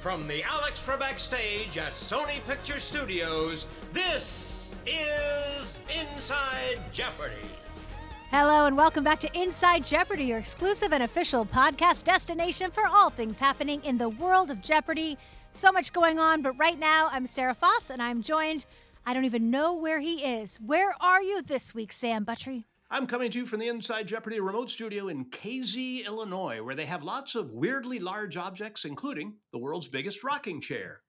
From the Alex Trebek stage at Sony Picture Studios, this is Inside Jeopardy! Hello and welcome back to Inside Jeopardy, your exclusive and official podcast destination for all things happening in the world of Jeopardy! So much going on, but right now I'm Sarah Foss and I'm joined, I don't even know where he is. Where are you this week, Sam Buttrey? I'm coming to you from the Inside Jeopardy remote studio in KZ, Illinois, where they have lots of weirdly large objects, including the world's biggest rocking chair.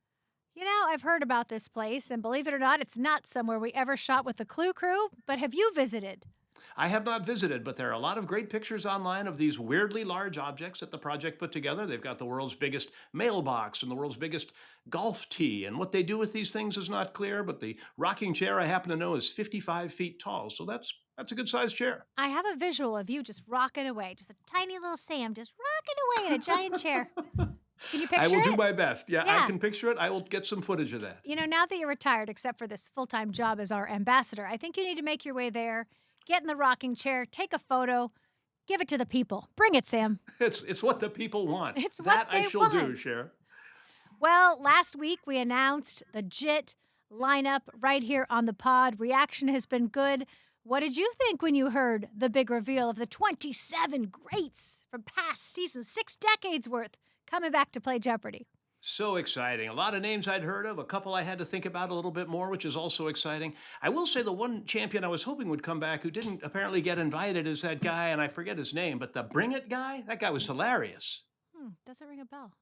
You know, I've heard about this place, and believe it or not, it's not somewhere we ever shot with the Clue Crew, but have you visited? I have not visited, but there are a lot of great pictures online of these weirdly large objects that the project put together. They've got the world's biggest mailbox and the world's biggest golf tee, and what they do with these things is not clear, but the rocking chair I happen to know is 55 feet tall, so that's a good-sized chair. I have a visual of you just rocking away, just a tiny little Sam just rocking away in a giant chair. Can you picture it? I will do my best. Yeah, I can picture it. I will get some footage of that. You know, now that you're retired, except for this full-time job as our ambassador, I think you need to make your way there, get in the rocking chair, take a photo, give it to the people. Bring it, Sam. It's what the people want. It's what that they I shall want. do, Cher. Well, last week we announced the JIT lineup right here on the pod. Reaction has been good. What did you think when you heard the big reveal of the 27 greats from past seasons, 6 decades worth, coming back to play Jeopardy? So exciting. A lot of names I'd heard of, a couple I had to think about a little bit more, which is also exciting. I will say the one champion I was hoping would come back who didn't apparently get invited is that guy, and I forget his name, but the Bring It guy? That guy was hilarious. Doesn't ring a bell.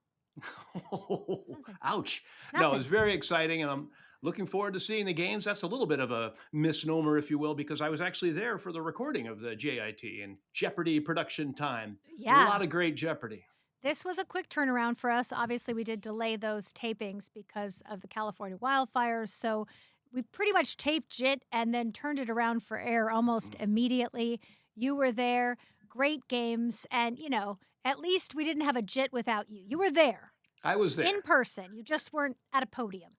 Ouch. Nothing. No, it's very exciting, and I'm looking forward to seeing the games. That's a little bit of a misnomer, if you will, because I was actually there for the recording of the JIT and Jeopardy production time. Yeah. A lot of great Jeopardy. This was a quick turnaround for us. Obviously, we did delay those tapings because of the California wildfires. So we pretty much taped JIT and then turned it around for air almost immediately. You were there. Great games. And, you know, at least we didn't have a JIT without you. You were there. I was there. In person. You just weren't at a podium.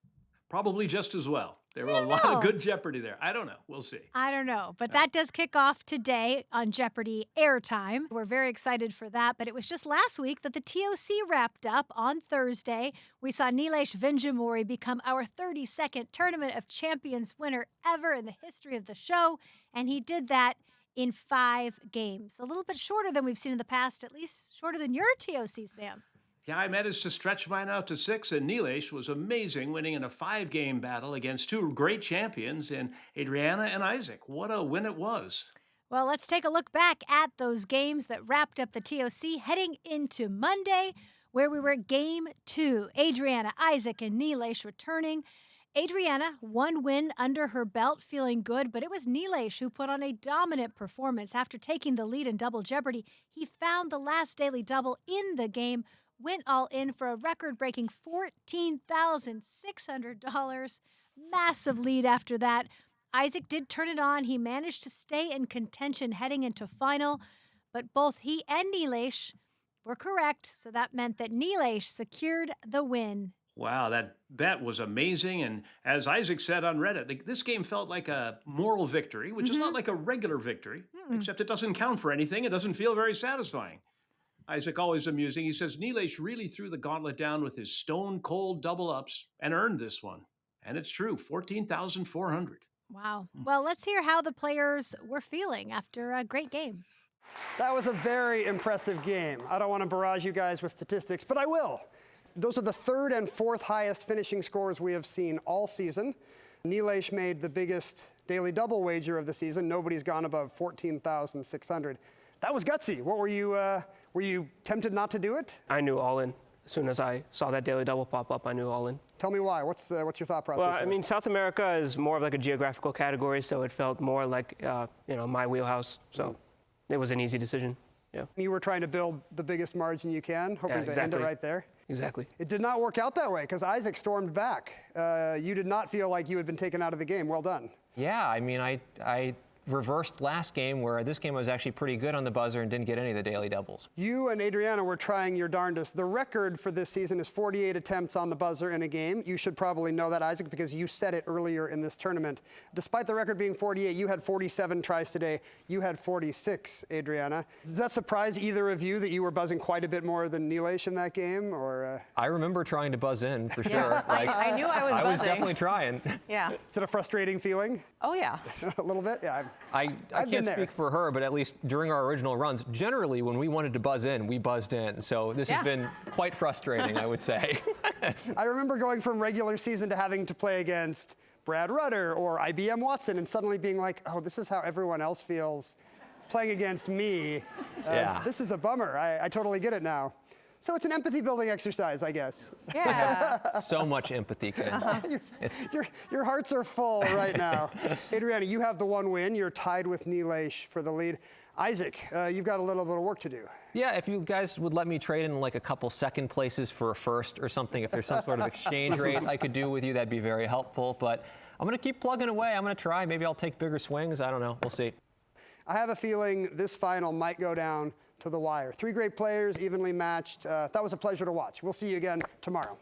Probably just as well. There were a lot of good Jeopardy there. I don't know. We'll see. I don't know. But that does kick off today on Jeopardy airtime. We're very excited for that. But it was just last week that the TOC wrapped up on Thursday. We saw Neilesh Vinjamuri become our 32nd Tournament of Champions winner ever in the history of the show. And he did that in 5 games. A little bit shorter than we've seen in the past, at least shorter than your TOC, Sam. Yeah, I managed to stretch mine out to 6, and Neilesh was amazing, winning in a 5-game battle against 2 great champions in Adriana and Isaac. What a win it was. Well, let's take a look back at those games that wrapped up the TOC heading into Monday, where we were at Game 2. Adriana, Isaac, and Neilesh returning. Adriana, 1 win under her belt, feeling good, but it was Neilesh who put on a dominant performance. After taking the lead in Double Jeopardy, he found the last daily double in the game, went all in for a record-breaking $14,600. Massive lead after that. Isaac did turn it on. He managed to stay in contention heading into final, but both he and Neilesh were correct, so that meant that Neilesh secured the win. Wow, that bet was amazing. And as Isaac said on Reddit, this game felt like a moral victory, which is not like a regular victory, except it doesn't count for anything. It doesn't feel very satisfying. Isaac, always amusing. He says Neilesh really threw the gauntlet down with his stone-cold double-ups and earned this one. And it's true, $14,400. Wow. Well, let's hear how the players were feeling after a great game. That was a very impressive game. I don't want to barrage you guys with statistics, but I will. Those are the 3rd and 4th highest finishing scores we have seen all season. Neilesh made the biggest daily double wager of the season. Nobody's gone above $14,600. That was gutsy. What were you tempted not to do it? I knew all in. As soon as I saw that daily double pop up, I knew all in. Tell me why. What's your thought process? Well, I mean, South America is more of like a geographical category, so it felt more like my wheelhouse. So it was an easy decision. Yeah. You were trying to build the biggest margin you can, hoping to end it right there. Exactly. It did not work out that way because Isaac stormed back. You did not feel like you had been taken out of the game. Well done. Yeah, I mean, I reversed last game, where this game I was actually pretty good on the buzzer and didn't get any of the daily doubles. You and Adriana were trying your darndest. The record for this season is 48 attempts on the buzzer in a game. You should probably know that, Isaac, because you said it earlier in this tournament. Despite the record being 48, you had 47 tries today. You had 46, Adriana. Does that surprise either of you that you were buzzing quite a bit more than Neilesh in that game? Or I remember trying to buzz in, for sure. Yeah, I knew I was buzzing. I was definitely trying. Yeah. Is it a frustrating feeling? Oh, yeah. A little bit? Yeah. I I've been can't there. speak for her, but at least during our original runs, generally when we wanted to buzz in, we buzzed in. So this has been quite frustrating, I would say. I remember going from regular season to having to play against Brad Rutter or IBM Watson and suddenly being like, oh, this is how everyone else feels playing against me. Yeah. This is a bummer. I totally get it now. So it's an empathy building exercise, I guess. Yeah. So much empathy, kid. Your hearts are full right now. Adriana, you have the one win. You're tied with Neilesh for the lead. Isaac, you've got a little bit of work to do. Yeah, if you guys would let me trade in like a couple second places for a first or something, if there's some sort of exchange rate I could do with you, that'd be very helpful. But I'm going to keep plugging away. I'm going to try. Maybe I'll take bigger swings. I don't know. We'll see. I have a feeling this final might go down to the wire. Three great players, evenly matched. That was a pleasure to watch. We'll see you again tomorrow.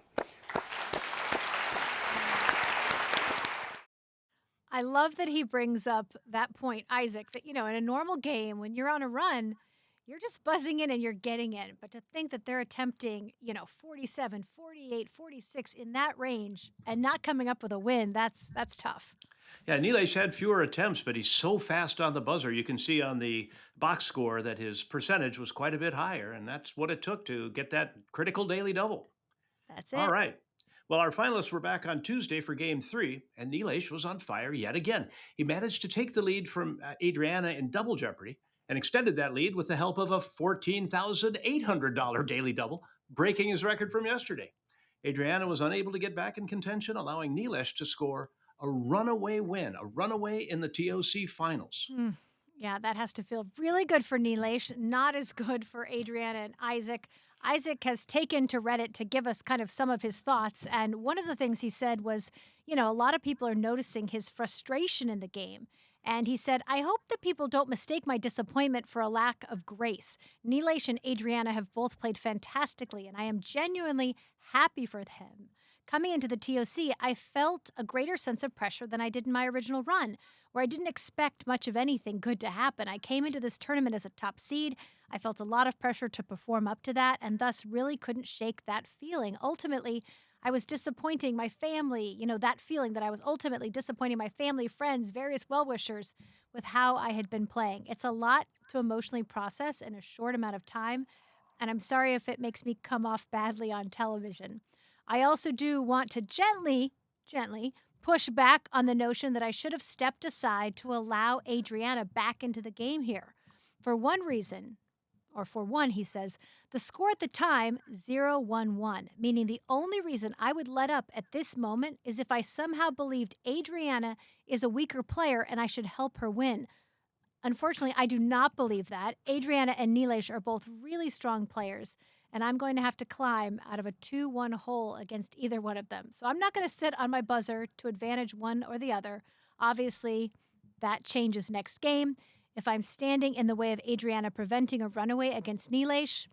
I love that he brings up that point, Isaac, that, in a normal game, when you're on a run, you're just buzzing in and you're getting in. But to think that they're attempting, 47, 48, 46 in that range and not coming up with a win, that's tough. Yeah, Neilesh had fewer attempts, but he's so fast on the buzzer. You can see on the box score that his percentage was quite a bit higher, and that's what it took to get that critical daily double. That's it. All right. Well, our finalists were back on Tuesday for Game 3, and Neilesh was on fire yet again. He managed to take the lead from Adriana in Double Jeopardy and extended that lead with the help of a $14,800 daily double, breaking his record from yesterday. Adriana was unable to get back in contention, allowing Neilesh to score a runaway win, a runaway in the TOC finals. Yeah, that has to feel really good for Neilesh, not as good for Adriana and Isaac. Isaac has taken to Reddit to give us kind of some of his thoughts, and one of the things he said was, a lot of people are noticing his frustration in the game. And he said, I hope that people don't mistake my disappointment for a lack of grace. Neilesh and Adriana have both played fantastically, and I am genuinely happy for them. Coming into the TOC, I felt a greater sense of pressure than I did in my original run, where I didn't expect much of anything good to happen. I came into this tournament as a top seed. I felt a lot of pressure to perform up to that, and thus really couldn't shake that feeling. Ultimately, I was disappointing my family, that feeling that I was ultimately disappointing my family, friends, various well-wishers with how I had been playing. It's a lot to emotionally process in a short amount of time, and I'm sorry if it makes me come off badly on television. I also do want to gently push back on the notion that I should have stepped aside to allow Adriana back into the game here. For one, he says, the score at the time, 0-1-1, meaning the only reason I would let up at this moment is if I somehow believed Adriana is a weaker player and I should help her win. Unfortunately, I do not believe that. Adriana and Neilesh are both really strong players, and I'm going to have to climb out of a 2-1 hole against either one of them. So I'm not going to sit on my buzzer to advantage one or the other. Obviously, that changes next game. If I'm standing in the way of Adriana preventing a runaway against Neilesh,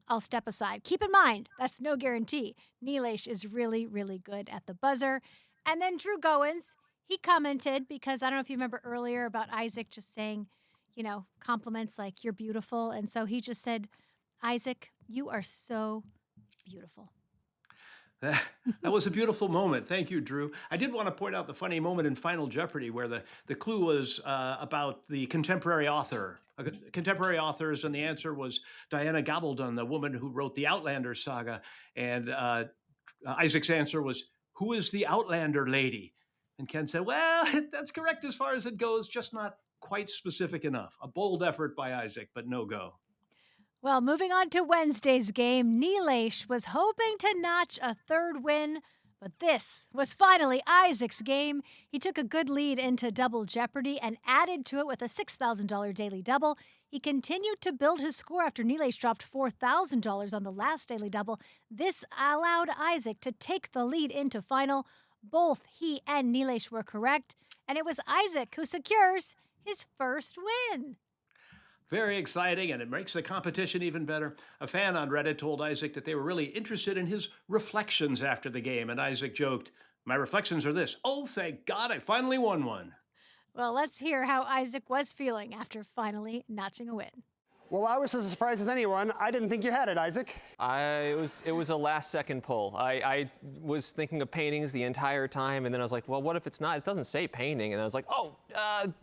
I'll step aside. Keep in mind, that's no guarantee. Neilesh is really, really good at the buzzer. And then Drew Goins, he commented, because I don't know if you remember earlier about Isaac just saying, compliments like, you're beautiful. And so he just said, Isaac, you are so beautiful. That was a beautiful moment. Thank you, Drew. I did want to point out the funny moment in Final Jeopardy where the clue was about the contemporary author. Contemporary authors, and the answer was Diana Gabaldon, the woman who wrote the Outlander saga. And Isaac's answer was, who is the Outlander lady? And Ken said, well, that's correct as far as it goes, just not quite specific enough. A bold effort by Isaac, but no go. Well, moving on to Wednesday's game, Neilesh was hoping to notch a third win, but this was finally Isaac's game. He took a good lead into Double Jeopardy and added to it with a $6,000 daily double. He continued to build his score after Neilesh dropped $4,000 on the last daily double. This allowed Isaac to take the lead into final. Both he and Neilesh were correct, and it was Isaac who secures his first win. Very exciting, and it makes the competition even better. A fan on Reddit told Isaac that they were really interested in his reflections after the game, and Isaac joked, "My reflections are this: oh, thank God, I finally won one." Well, let's hear how Isaac was feeling after finally notching a win. Well, I was as surprised as anyone. I didn't think you had it, Isaac. It was a last-second pull. I was thinking of paintings the entire time, and then I was like, well, what if it's not? It doesn't say painting. And I was like,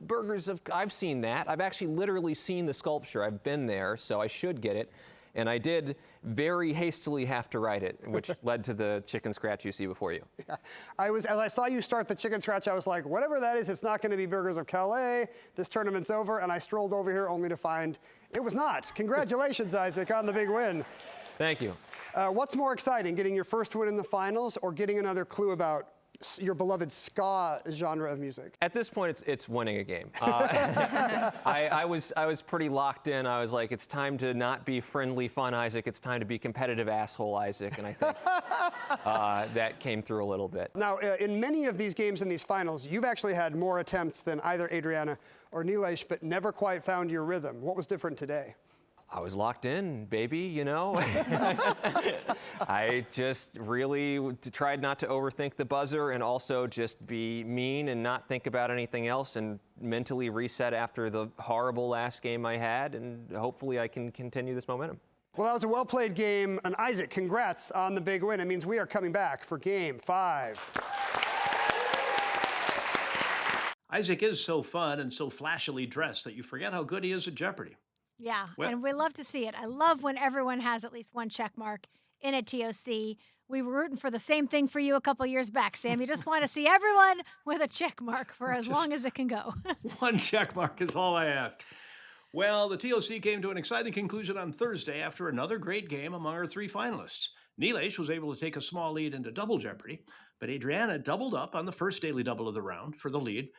burgers I've seen that. I've actually literally seen the sculpture. I've been there, so I should get it. And I did very hastily have to write it, which led to the chicken scratch you see before you. Yeah. As I saw you start the chicken scratch, I was like, whatever that is, it's not going to be Burgers of Calais. This tournament's over. And I strolled over here only to find it was not. Congratulations, Isaac, on the big win. Thank you. What's more exciting, getting your first win in the finals or getting another clue about your beloved ska genre of music? At this point, it's winning a game. I was pretty locked in. I was like, it's time to not be friendly, fun Isaac. It's time to be competitive asshole Isaac. And I think that came through a little bit. Now, in many of these games in these finals, you've actually had more attempts than either Adriana or Neilesh, but never quite found your rhythm. What was different today? I was locked in, baby, you know. I just really tried not to overthink the buzzer and also just be mean and not think about anything else and mentally reset after the horrible last game I had, and hopefully I can continue this momentum. Well, that was a well-played game, and Isaac, congrats on the big win. It means we are coming back for Game 5. Isaac is so fun and so flashily dressed that you forget how good he is at Jeopardy! Yeah, Well- and we love to see it. I love when everyone has at least one check mark in a TOC. We were rooting for the same thing for you a couple years back, Sam. You just want to see everyone with a check mark for as long as it can go. One check mark is all I ask. Well, the TOC came to an exciting conclusion on Thursday after another great game among our three finalists. Neilesh was able to take a small lead into Double Jeopardy, but Adriana doubled up on the first daily double of the round for the lead.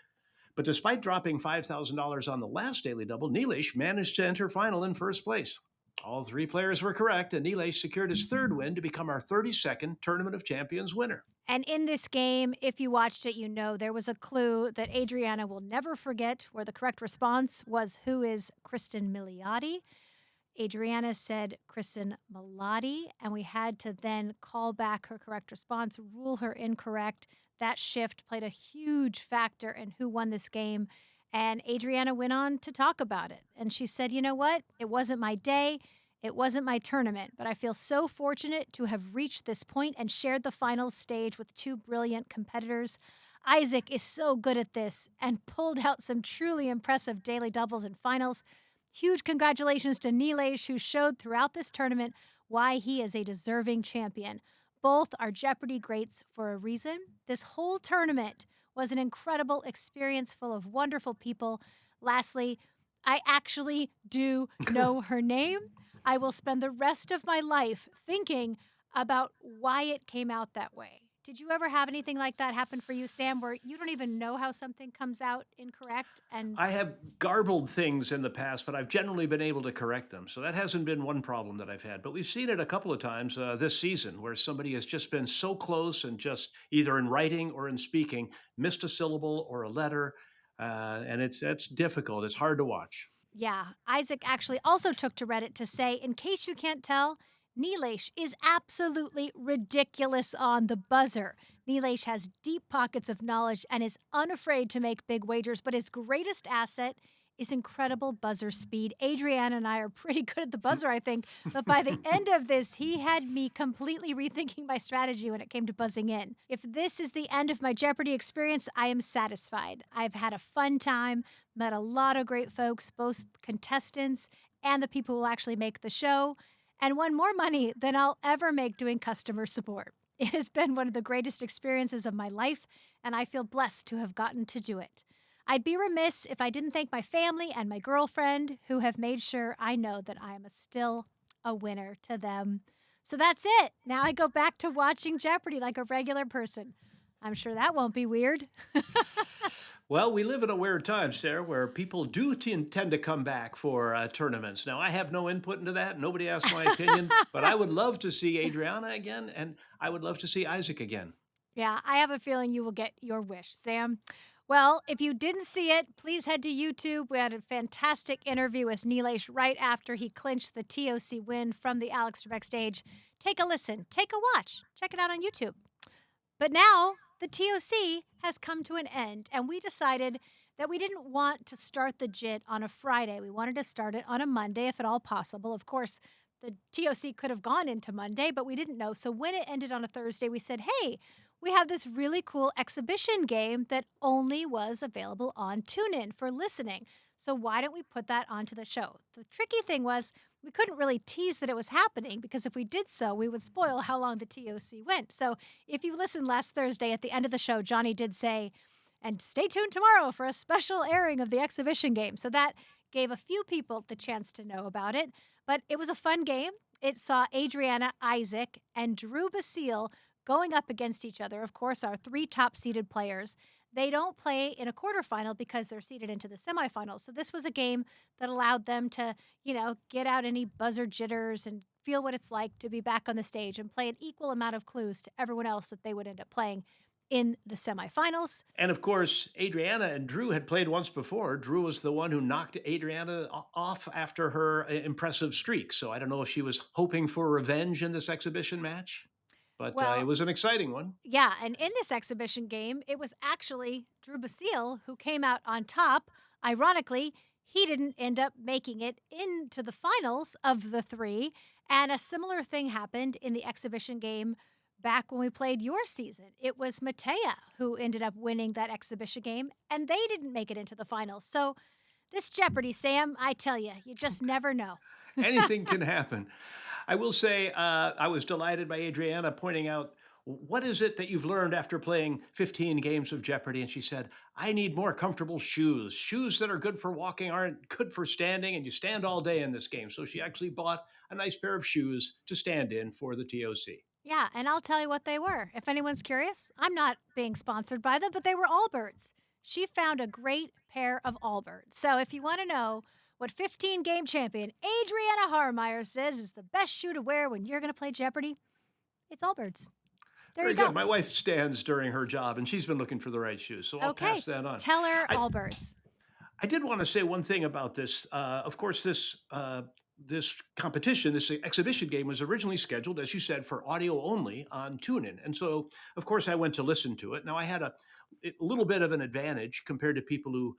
But despite dropping $5,000 on the last daily double, Neilesh managed to enter final in first place. All three players were correct, and Neilesh secured his third win to become our 32nd Tournament of Champions winner. And in this game, if you watched it, you know there was a clue that Adriana will never forget, where the correct response was, who is Kristen Milioti? Adriana said Kristen Milotti, and we had to then call back her correct response, rule her incorrect. That shift played a huge factor in who won this game. And Adriana went on to talk about it. And she said, you know what? It wasn't my day. It wasn't my tournament. But I feel so fortunate to have reached this point and shared the finals stage with two brilliant competitors. Isaac is so good at this and pulled out some truly impressive daily doubles and finals. Huge congratulations to Neilesh, who showed throughout this tournament why he is a deserving champion. Both are Jeopardy greats for a reason. This whole tournament was an incredible experience full of wonderful people. Lastly, I actually do know her name. I will spend the rest of my life thinking about why it came out that way. Did you ever have anything like that happen for you, Sam, where you don't even know how something comes out incorrect? And I have garbled things in the past, but I've generally been able to correct them. So that hasn't been one problem that I've had. But we've seen it a couple of times this season where somebody has just been so close and just either in writing or in speaking, missed a syllable or a letter. And it's difficult. It's hard to watch. yeah, Isaac actually also took to Reddit to say, in case you can't tell, Neilesh is absolutely ridiculous on the buzzer. Neilesh has deep pockets of knowledge and is unafraid to make big wagers, but his greatest asset is incredible buzzer speed. Adriana and I are pretty good at the buzzer, I think, but by the end of this, he had me completely rethinking my strategy when it came to buzzing in. If this is the end of my Jeopardy experience, I am satisfied. I've had a fun time, met a lot of great folks, both contestants and the people who will actually make the show, and won more money than I'll ever make doing customer support. It has been one of the greatest experiences of my life, and I feel blessed to have gotten to do it. I'd be remiss if I didn't thank my family and my girlfriend, who have made sure I know that I am still a winner to them. So that's it. Now I go back to watching Jeopardy like a regular person. I'm sure that won't be weird. Well, we live in a weird time, Sarah, where people do tend to come back for tournaments. Now, I have no input into that. Nobody asked my opinion, but I would love to see Adriana again, and I would love to see Isaac again. Yeah, I have a feeling you will get your wish, Sam. Well, if you didn't see it, please head to YouTube. We had a fantastic interview with Neilesh right after he clinched the TOC win from the Alex Trebek stage. Take a listen, take a watch, check it out on YouTube. But now the TOC has come to an end, and we decided that we didn't want to start the JIT on a Friday. We wanted to start it on a Monday, if at all possible. Of course, the TOC could have gone into Monday, but we didn't know. So when it ended on a Thursday, we said, hey, we have this really cool exhibition game that only was available on TuneIn for listening. So why don't we put that onto the show? The tricky thing was we couldn't really tease that it was happening because if we did so, we would spoil how long the TOC went. So if you listened last Thursday at the end of the show, Johnny did say, and stay tuned tomorrow for a special airing of the exhibition game. So that gave a few people the chance to know about it. But it was a fun game. It saw Adriana, Isaac, and Drew Basile going up against each other. Of course, our 3 top-seeded players. They don't play in a quarterfinal because they're seeded into the semifinals. So this was a game that allowed them to, get out any buzzer jitters and feel what it's like to be back on the stage and play an equal amount of clues to everyone else that they would end up playing in the semifinals. And of course, Adriana and Drew had played once before. Drew was the one who knocked Adriana off after her impressive streak. So I don't know if she was hoping for revenge in this exhibition match, but it was an exciting one. Yeah, and in this exhibition game, it was actually Drew Basile who came out on top. Ironically, he didn't end up making it into the finals of the 3. And a similar thing happened in the exhibition game back when we played your season. It was Matea who ended up winning that exhibition game, and they didn't make it into the finals. So this Jeopardy, Sam, I tell you, you just never know. Anything can happen. I will say I was delighted by Adriana pointing out, what is it that you've learned after playing 15 games of Jeopardy? And she said, I need more comfortable shoes. Shoes that are good for walking aren't good for standing, and you stand all day in this game. So she actually bought a nice pair of shoes to stand in for the TOC. Yeah, and I'll tell you what they were. If anyone's curious, I'm not being sponsored by them, but they were Allbirds. She found a great pair of Allbirds. So if you want to know what 15-game champion Adriana Harmeyer says is the best shoe to wear when you're going to play Jeopardy, it's Allbirds. There Very you go. good. My wife stands during her job, and she's been looking for the right shoes, so I'll pass that on. Tell her Allbirds. I did want to say one thing about this. Of course, this competition, this exhibition game, was originally scheduled, as you said, for audio only on TuneIn. And so, of course, I went to listen to it. Now, I had a little bit of an advantage compared to people who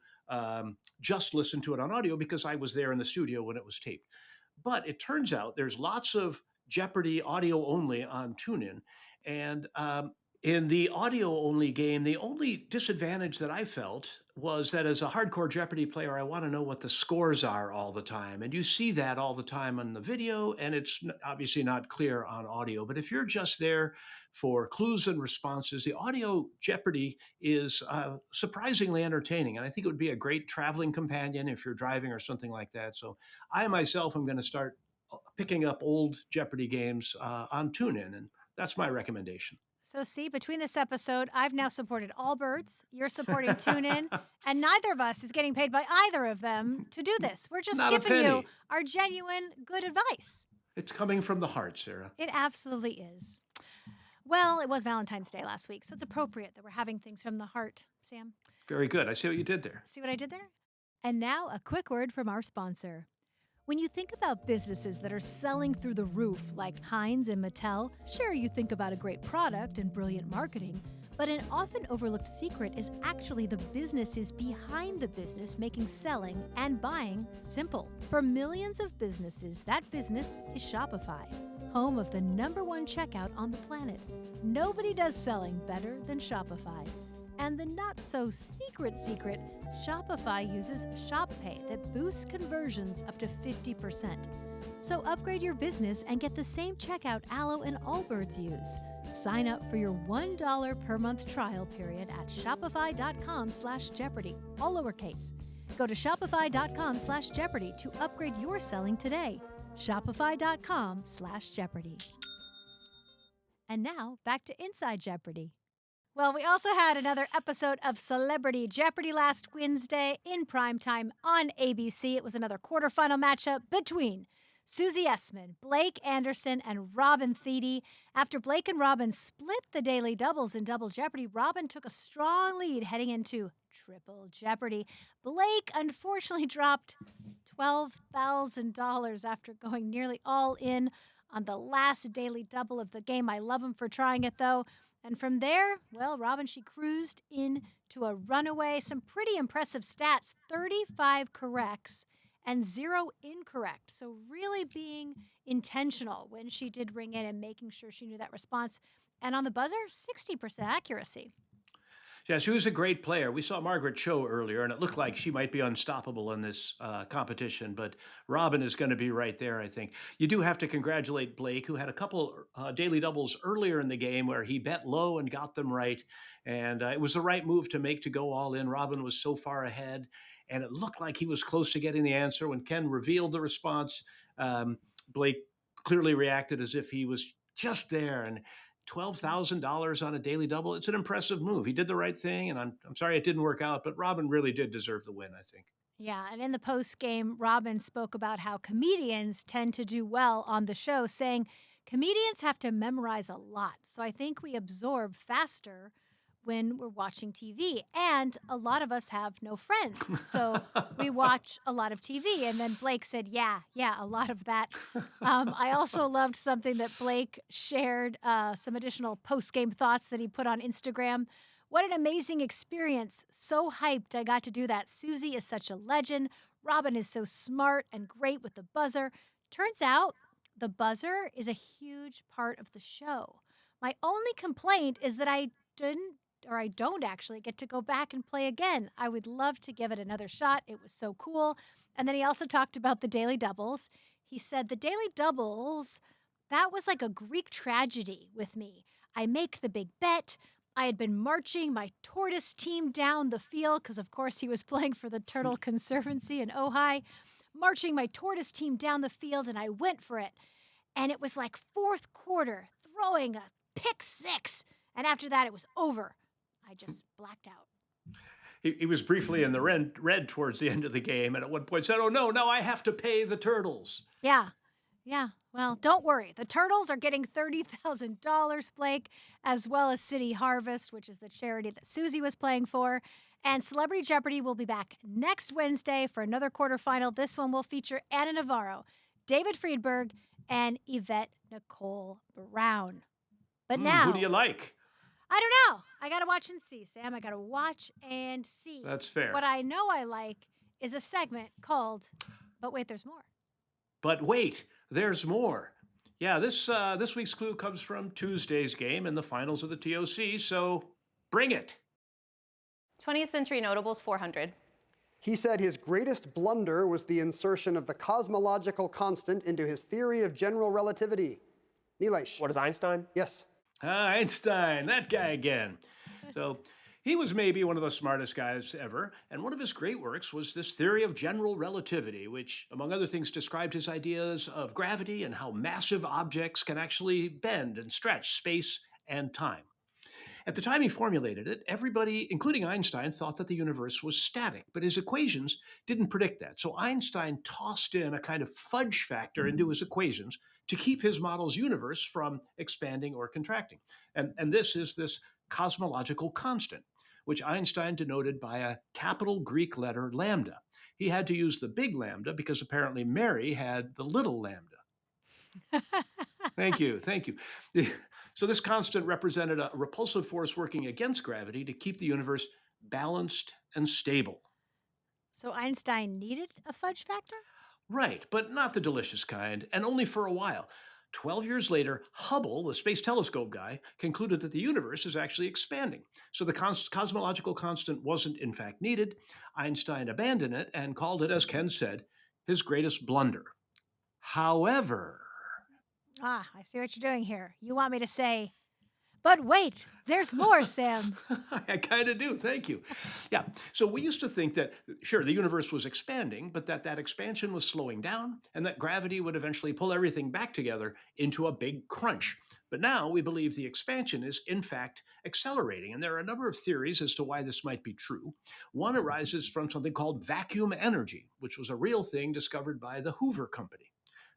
just listened to it on audio because I was there in the studio when it was taped. But it turns out there's lots of Jeopardy audio only on TuneIn. And in the audio-only game, the only disadvantage that I felt was that as a hardcore Jeopardy player, I want to know what the scores are all the time. And you see that all the time on the video, and it's obviously not clear on audio. But if you're just there for clues and responses, the audio Jeopardy is surprisingly entertaining. And I think it would be a great traveling companion if you're driving or something like that. So I myself am going to start picking up old Jeopardy games on TuneIn, and that's my recommendation. So see, between this episode, I've now supported Allbirds, you're supporting TuneIn, and neither of us is getting paid by either of them to do this. We're just giving you our genuine good advice. It's coming from the heart, Sarah. It absolutely is. Well, it was Valentine's Day last week, so it's appropriate that we're having things from the heart, Sam. Very good. I see what you did there. See what I did there? And now a quick word from our sponsor. When you think about businesses that are selling through the roof like Heinz and Mattel, sure, you think about a great product and brilliant marketing, but an often overlooked secret is actually the businesses behind the business making selling and buying simple. For millions of businesses, that business is Shopify, home of the #1 checkout on the planet. Nobody does selling better than Shopify. And the not-so-secret secret, Shopify uses Shop Pay that boosts conversions up to 50%. So upgrade your business and get the same checkout Allo and Allbirds use. Sign up for your $1 per month trial period at shopify.com/Jeopardy, all lowercase. Go to shopify.com/Jeopardy to upgrade your selling today. Shopify.com/Jeopardy. And now, back to Inside Jeopardy! Well, we also had another episode of Celebrity Jeopardy last Wednesday in primetime on ABC. It was another quarterfinal matchup between Susie Essman, Blake Anderson, and Robin Thede. After Blake and Robin split the daily doubles in Double Jeopardy, Robin took a strong lead heading into Triple Jeopardy. Blake unfortunately dropped $12,000 after going nearly all in on the last daily double of the game. I love him for trying it, though. And from there, well, Robin, she cruised into a runaway. Some pretty impressive stats, 35 corrects and 0 incorrect. So really being intentional when she did ring in and making sure she knew that response. And on the buzzer, 60% accuracy. Yeah, she was a great player. We saw Margaret Cho earlier, and it looked like she might be unstoppable in this competition. But Robin is going to be right there, I think. You do have to congratulate Blake, who had a couple daily doubles earlier in the game where he bet low and got them right. And it was the right move to make to go all in. Robin was so far ahead, and it looked like he was close to getting the answer. When Ken revealed the response, Blake clearly reacted as if he was just there. And $12,000 on a daily double. It's an impressive move. He did the right thing, and I'm sorry it didn't work out, but Robin really did deserve the win, I think. Yeah, and in the post game, Robin spoke about how comedians tend to do well on the show, saying comedians have to memorize a lot. So I think we absorb faster when we're watching TV. And a lot of us have no friends. So we watch a lot of TV. And then Blake said, yeah, a lot of that. I also loved something that Blake shared, some additional post-game thoughts that he put on Instagram. What an amazing experience. So hyped I got to do that. Susie is such a legend. Robin is so smart and great with the buzzer. Turns out the buzzer is a huge part of the show. My only complaint is that I don't actually get to go back and play again. I would love to give it another shot. It was so cool. And then he also talked about the daily doubles. He said the daily doubles, that was like a Greek tragedy with me. I make the big bet. I had been marching my tortoise team down the field because, of course, he was playing for the Turtle Conservancy in Ojai. Marching my tortoise team down the field, and I went for it. And it was like fourth quarter, throwing a pick six. And after that, it was over. I just blacked out. He was briefly in the red towards the end of the game, and at one point said, oh, no, I have to pay the Turtles. Yeah. Well, don't worry. The Turtles are getting $30,000, Blake, as well as City Harvest, which is the charity that Susie was playing for. And Celebrity Jeopardy will be back next Wednesday for another quarterfinal. This one will feature Anna Navarro, David Friedberg, and Yvette Nicole Brown. But now... Who do you like? I don't know. I got to watch and see, Sam. I got to watch and see. That's fair. What I know I like is a segment called But Wait, There's More. But wait, there's more. Yeah, this week's clue comes from Tuesday's game in the finals of the TOC, so bring it. 20th Century Notables 400. He said his greatest blunder was the insertion of the cosmological constant into his theory of general relativity. Neilesh. What is Einstein? Yes. Einstein, that guy again. So he was maybe one of the smartest guys ever, and one of his great works was this theory of general relativity, which, among other things, described his ideas of gravity and how massive objects can actually bend and stretch space and time. At the time he formulated it, everybody, including Einstein, thought that the universe was static, but his equations didn't predict that. So Einstein tossed in a kind of fudge factor into his equations to keep his model's universe from expanding or contracting. And this is this cosmological constant, which Einstein denoted by a capital Greek letter lambda. He had to use the big lambda because apparently Mary had the little lambda. Thank you. So this constant represented a repulsive force working against gravity to keep the universe balanced and stable. So Einstein needed a fudge factor? Right, but not the delicious kind, and only for a while. 12 years later, Hubble, the space telescope guy, concluded that the universe is actually expanding. So the cosmological constant wasn't in fact needed. Einstein abandoned it and called it, as Ken said, his greatest blunder. However... I see what you're doing here. You want me to say, but wait, there's more, Sam. I kind of do. Thank you. Yeah. So we used to think that, sure, the universe was expanding, but that expansion was slowing down and that gravity would eventually pull everything back together into a big crunch. But now we believe the expansion is, in fact, accelerating. And there are a number of theories as to why this might be true. One arises from something called vacuum energy, which was a real thing discovered by the Hoover Company.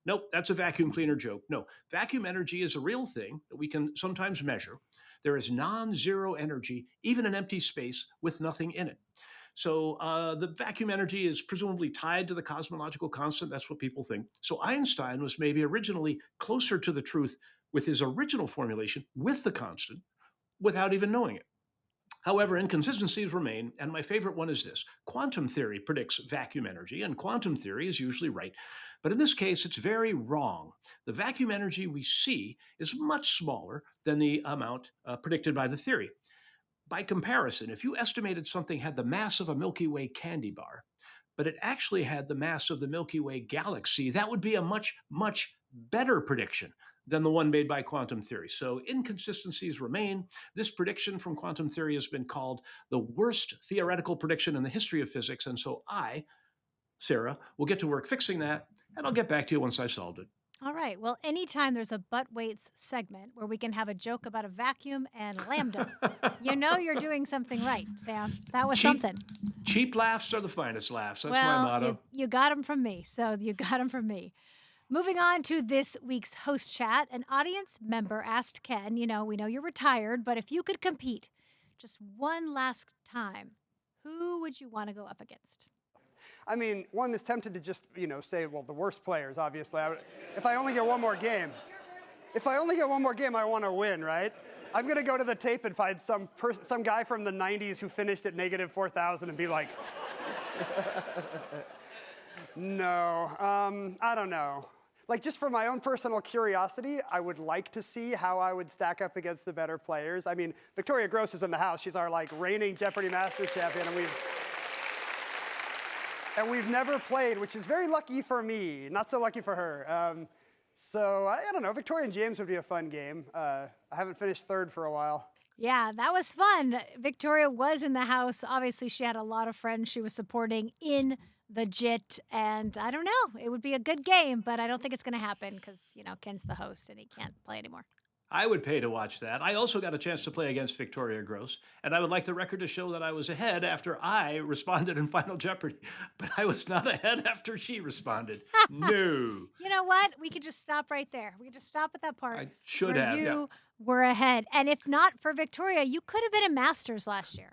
Nope, that's a vacuum cleaner joke. No, vacuum energy is a real thing that we can sometimes measure. There is non-zero energy, even in empty space with nothing in it. So the vacuum energy is presumably tied to the cosmological constant. That's what people think. So Einstein was maybe originally closer to the truth with his original formulation with the constant without even knowing it. However, inconsistencies remain, and my favorite one is this. Quantum theory predicts vacuum energy, and quantum theory is usually right. But in this case, it's very wrong. The vacuum energy we see is much smaller than the amount predicted by the theory. By comparison, if you estimated something had the mass of a Milky Way candy bar, but it actually had the mass of the Milky Way galaxy, that would be a much, much better prediction than the one made by quantum theory. So inconsistencies remain. This prediction from quantum theory has been called the worst theoretical prediction in the history of physics. And so I, Sarah, will get to work fixing that, and I'll get back to you once I solved it. All right. Well, anytime there's a butt weights segment where we can have a joke about a vacuum and lambda, you know you're doing something right, Sam. That was something. Cheap laughs are the finest laughs. That's well, my motto. You got them from me, so you got them from me. Moving on to this week's host chat, an audience member asked Ken, we know you're retired, but if you could compete just one last time, who would you want to go up against? I mean, one is tempted to just, say, well, the worst players, obviously. If I only get one more game, I want to win, right? I'm going to go to the tape and find some guy from the 90s who finished at negative 4,000 and be like, no, I don't know. Like, just for my own personal curiosity, I would like to see how I would stack up against the better players. I mean, Victoria Gross is in the house. She's our, reigning Jeopardy Masters champion, and we've never played, which is very lucky for me, not so lucky for her. So I don't know, Victoria and James would be a fun game. I haven't finished third for a while. Yeah, that was fun. Victoria was in the house. Obviously, she had a lot of friends she was supporting in the JIT, and I don't know, it would be a good game, but I don't think it's going to happen because, Ken's the host and he can't play anymore. I would pay to watch that. I also got a chance to play against Victoria Gross, and I would like the record to show that I was ahead after I responded in Final Jeopardy, but I was not ahead after she responded. No. You know what? We could just stop right there. We could just stop at that part. I should where have, you were ahead. And if not for Victoria, you could have been a Masters last year.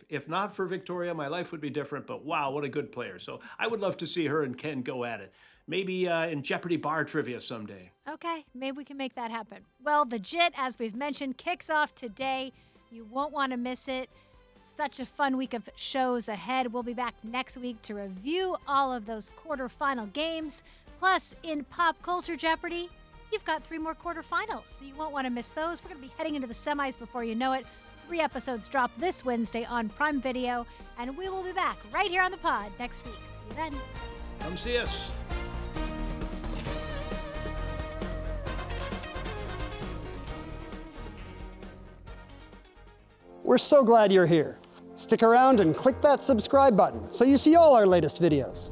If not for Victoria, my life would be different, but wow, what a good player. So I would love to see her and Ken go at it. Maybe in Jeopardy bar trivia someday. Okay, maybe we can make that happen. Well, the JIT, as we've mentioned, kicks off today. You won't want to miss it. Such a fun week of shows ahead. We'll be back next week to review all of those quarterfinal games. Plus, in Pop Culture Jeopardy, you've got 3 more quarterfinals, so you won't want to miss those. We're going to be heading into the semis before you know it. 3 episodes drop this Wednesday on Prime Video, and we will be back right here on the pod next week. See you then. Come see us. We're so glad you're here. Stick around and click that subscribe button so you see all our latest videos.